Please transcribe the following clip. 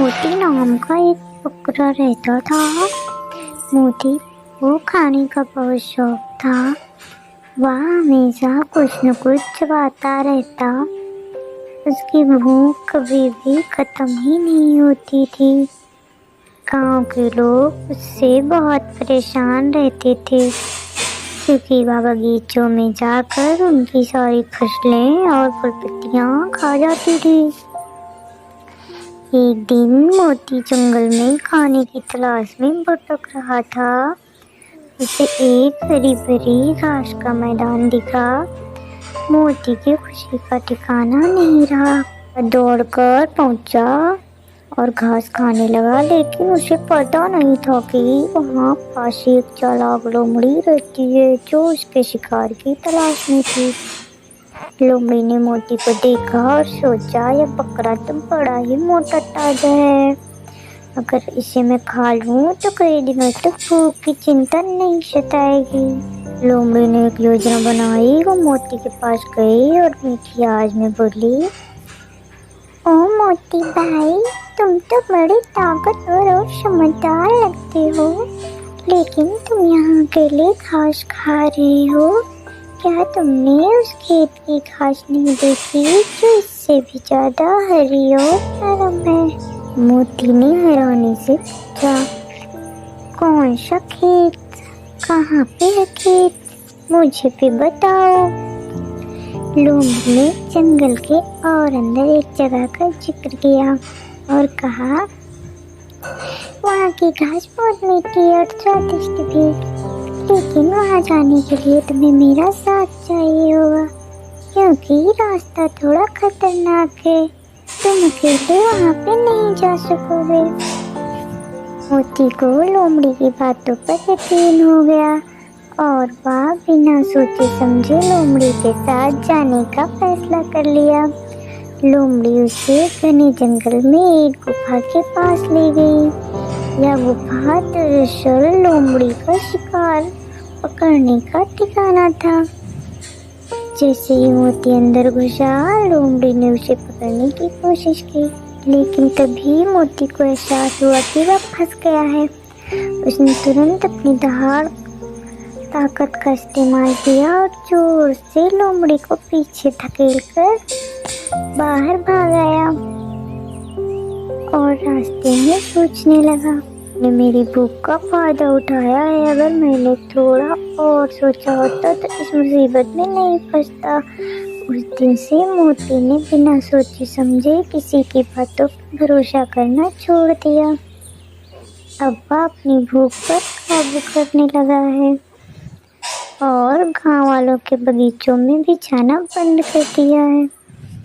मोती नाम का एक बकरा रहता था। मोती को खाने का बहुत शौक था। वह हमेशा कुछ न कुछ चबाता रहता। उसकी भूख कभी भी खत्म ही नहीं होती थी। गांव के लोग उससे बहुत परेशान रहते थे, क्योंकि वह बगीचों में जाकर उनकी सारी फसलें और फल पत्तियां खा जाती थी। एक दिन मोती जंगल में खाने की तलाश में भटक रहा था। उसे एक हरी भरी घास का मैदान दिखा। मोती की खुशी का ठिकाना नहीं रहा। वह दौड़कर पहुंचा और घास खाने लगा, लेकिन उसे पता नहीं था कि वहाँ पास एक चालाक लोमड़ी रहती है जो उसके शिकार की तलाश में थी। लोमड़ी ने मोती को देखा और सोचा, यह बकरा तो बड़ा ही मोटा ताजा है। अगर इसे मैं खा लूं तो कई दिनों तक भूख की चिंता नहीं सताएगी। लोमड़ी ने एक योजना बनाई। वो मोती के पास गई और मीठी आवाज में बोली, ओ मोती भाई, तुम तो बड़े ताकतवर और समझदार लगते हो, लेकिन तुम यहाँ अकेले घास खा रहे हो। क्या तुमने उस खेत की घास नहीं देखी जो इससे भी ज्यादा हरी और नरम है? मोती ने हैरानी से पूछा, कौन सा खेत? कहाँ पे है खेत? मुझे भी बताओ। लोमड़ी ने जंगल के और अंदर एक जगह का जिक्र किया और कहा, वहाँ की घास बहुत मीठी और स्वादिष्ट भी, लेकिन वहाँ जाने के लिए तुम्हें मेरा साथ चाहिए होगा, क्योंकि रास्ता थोड़ा खतरनाक है। तुम अकेले वहाँ पे नहीं जा सकोगे। मोती को लोमड़ी की बातों पर यकीन हो गया और वह बिना सोचे समझे लोमड़ी के साथ जाने का फैसला कर लिया। लोमड़ी उसे घने जंगल में एक गुफा के पास ले गई। यह गुफा दरअसल लोमड़ी का शिकार पकड़ने का ठिकाना था। जैसे ही मोती अंदर घुसा, लोमड़ी ने उसे पकड़ने की कोशिश की, लेकिन तभी मोती को एहसास हुआ कि वह फंस गया है। उसने तुरंत अपनी दहाड़ ताकत का इस्तेमाल किया और जोर से लोमड़ी को पीछे धकेलकर बाहर भाग आया और रास्ते में सोचने लगा, ने मेरी भूख का फायदा उठाया है। अगर मैंने थोड़ा और सोचा होता तो इस मुसीबत में नहीं फंसता। उस दिन से मोती ने बिना सोचे समझे किसी की बातों पर भरोसा करना छोड़ दिया। अब वह अपनी भूख पर काबू करने लगा है और गांव वालों के बगीचों में भी जाना बंद कर दिया है।